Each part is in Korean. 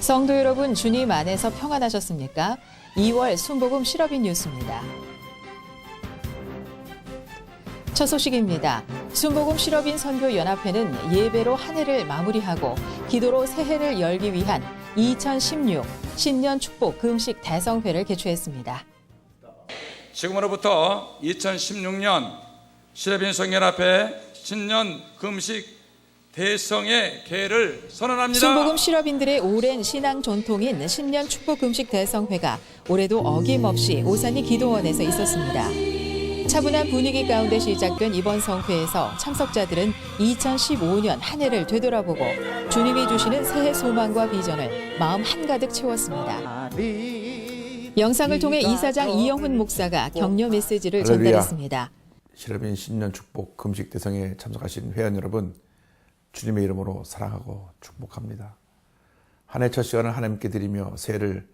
성도 여러분, 주님 안에서 평안하셨습니까? 2월 순복음 실업인 뉴스입니다. 첫 소식입니다. 순복음 실업인 선교연합회는 예배로 한 해를 마무리하고 기도로 새해를 열기 위한 2016 신년 축복 금식 대성회를 개최했습니다. 지금으로부터 2016년 실업인 선교연합회 신년 금식 대성의 개회를 선언합니다. 순복음 실업인들의 오랜 신앙 전통인 신년 축복 금식 대성회가 올해도 어김없이 오산리 기도원에서 있었습니다. 차분한 분위기 가운데 시작된 이번 성회에서 참석자들은 2015년 한 해를 되돌아보고 주님이 주시는 새해 소망과 비전을 마음 한가득 채웠습니다. 영상을 통해 이사장 이영훈 목사가 격려 메시지를 전달했습니다. 실업인 신년 축복 금식 대성에 참석하신 회원 여러분, 주님의 이름으로 사랑하고 축복합니다. 한 해 첫 시간을 하나님께 드리며 새해를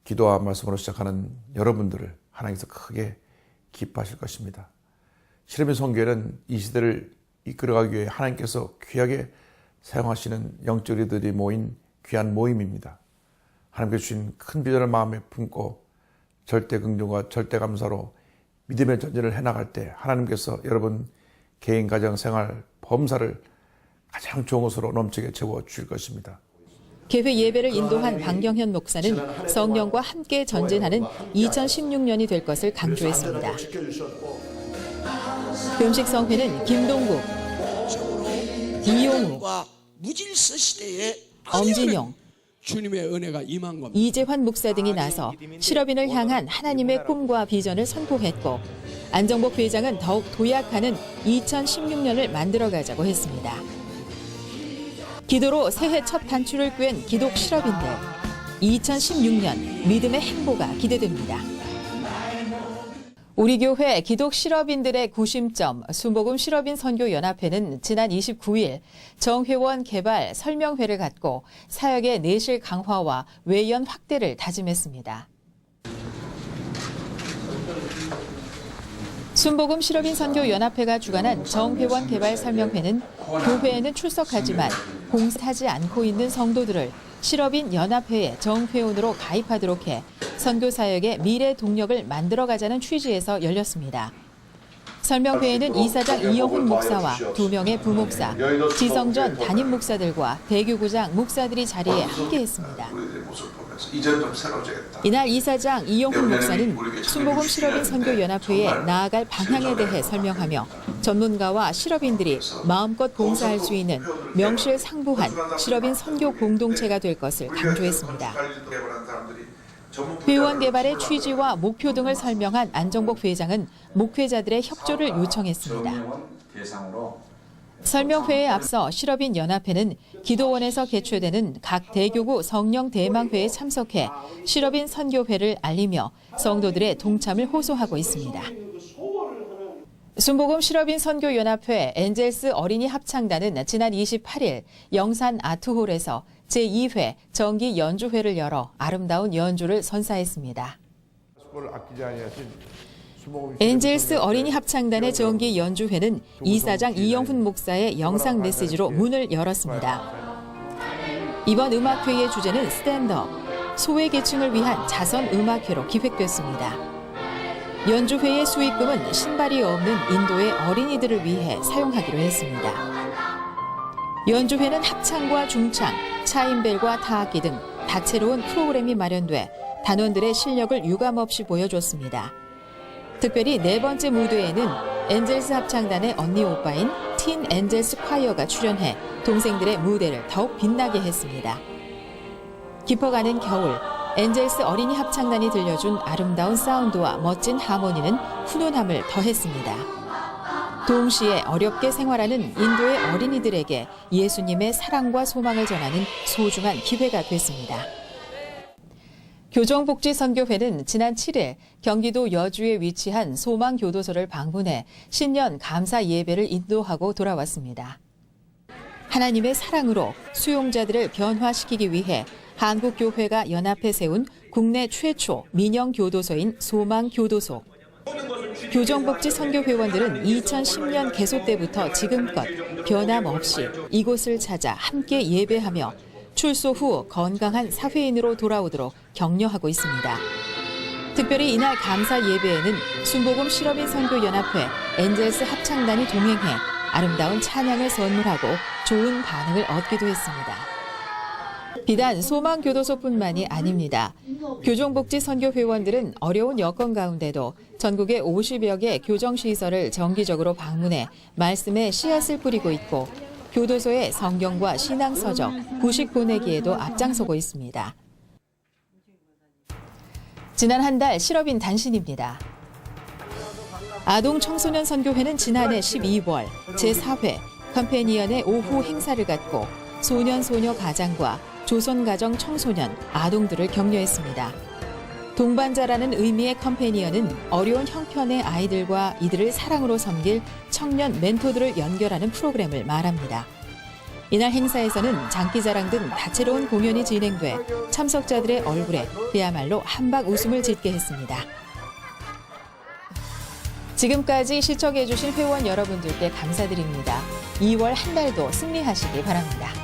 기도와 말씀으로 시작하는 여러분들을 하나님께서 크게 기뻐하실 것입니다. 실업인 선교회는 이 시대를 이끌어가기 위해 하나님께서 귀하게 사용하시는 영적 리더들이 모인 귀한 모임입니다. 하나님께서 주신 큰 비전을 마음에 품고 절대 긍정과 절대 감사로 믿음의 전진을 해나갈 때 하나님께서 여러분 개인, 가정, 생활, 범사를 가장 좋은 것으로 넘치게 채워주실 것입니다. 개회 예배를 인도한 방경현 목사는 성령과 함께 전진하는 2016년이 될 것을 강조했습니다. 금식 성회는 김동국, 이용우, 무질서 시대에 엄진영, 주님의 은혜가 임한 겁니다. 이재환 목사 등이 나서 실업인을 향한 하나님의 꿈과 비전을 선포했고 안정복 회장은 더욱 도약하는 2016년을 만들어가자고 했습니다. 기도로 새해 첫 단추를 꿰은 기독 실업인들, 2016년 믿음의 행보가 기대됩니다. 우리 교회 기독 실업인들의 구심점 순복음 실업인 선교연합회는 지난 29일 정회원 개발 설명회를 갖고 사역의 내실 강화와 외연 확대를 다짐했습니다. 순복음 실업인 선교연합회가 주관한 정회원 개발 설명회는 교회에는 출석하지만 봉사하지 않고 있는 성도들을 실업인 연합회의 정회원으로 가입하도록 해 선교사역의 미래 동력을 만들어가자는 취지에서 열렸습니다. 설명회에는 이사장 이영훈 목사와 2명의 부목사, 지성전 담임 목사들과 대교구장 목사들이 자리에 함께했습니다. 이날 이사장 이영훈 목사는 순복음 실업인 선교연합회에 나아갈 방향에 대해 설명하며 전문가와 실업인들이 마음껏 봉사할 수 있는 명실상부한 실업인 선교 공동체가 될 것을 강조했습니다. 회원 개발의 취지와 목표 등을 설명한 안정복 회장은 목회자들의 협조를 요청했습니다. 설명회에 앞서 실업인 연합회는 기도원에서 개최되는 각 대교구 성령 대망회에 참석해 실업인 선교회를 알리며 성도들의 동참을 호소하고 있습니다. 순복음 실업인 선교연합회 엔젤스 어린이 합창단은 지난 28일 영산 아트홀에서 제2회 정기 연주회를 열어 아름다운 연주를 선사했습니다. 엔젤스 어린이 합창단의 정기 연주회는 이사장 이영훈 목사의 영상 메시지로 문을 열었습니다. 이번 음악회의 주제는 스탠드업, 소외계층을 위한 자선 음악회로 기획됐습니다. 연주회의 수익금은 신발이 없는 인도의 어린이들을 위해 사용하기로 했습니다. 연주회는 합창과 중창, 차임벨과 타악기 등 다채로운 프로그램이 마련돼 단원들의 실력을 유감없이 보여줬습니다. 특별히 네 번째 무대에는 엔젤스 합창단의 언니 오빠인 틴 엔젤스 콰이어가 출연해 동생들의 무대를 더욱 빛나게 했습니다. 깊어가는 겨울, 엔젤스 어린이 합창단이 들려준 아름다운 사운드와 멋진 하모니는 훈훈함을 더했습니다. 동시에 어렵게 생활하는 인도의 어린이들에게 예수님의 사랑과 소망을 전하는 소중한 기회가 됐습니다. 교정복지선교회는 지난 7일 경기도 여주에 위치한 소망교도소를 방문해 신년 감사 예배를 인도하고 돌아왔습니다. 하나님의 사랑으로 수용자들을 변화시키기 위해 한국교회가 연합해 세운 국내 최초 민영교도소인 소망교도소. 교정복지 선교회원들은 2010년 개소 때부터 지금껏 변함없이 이곳을 찾아 함께 예배하며 출소 후 건강한 사회인으로 돌아오도록 격려하고 있습니다. 특별히 이날 감사 예배에는 순복음 실업인 선교연합회 엔젤스 합창단이 동행해 아름다운 찬양을 선물하고 좋은 반응을 얻기도 했습니다. 비단 소망교도소뿐만이 아닙니다. 교종복지 선교회원들은 어려운 여건 가운데도 전국의 50여 개 교정시설을 정기적으로 방문해 말씀에 씨앗을 뿌리고 있고 교도소에 성경과 신앙서적, 구식 보내기에도 앞장서고 있습니다. 지난 한 달 실업인 단신입니다. 아동 청소년 선교회는 지난해 12월 제4회 컴패니언의 오후 행사를 갖고 소년 소녀 가장과 조선가정 청소년, 아동들을 격려했습니다. 동반자라는 의미의 컴패니언은 어려운 형편의 아이들과 이들을 사랑으로 섬길 청년 멘토들을 연결하는 프로그램을 말합니다. 이날 행사에서는 장기자랑 등 다채로운 공연이 진행돼 참석자들의 얼굴에 그야말로 한박 웃음을 짓게 했습니다. 지금까지 시청해주신 회원 여러분들께 감사드립니다. 2월 한 달도 승리하시기 바랍니다.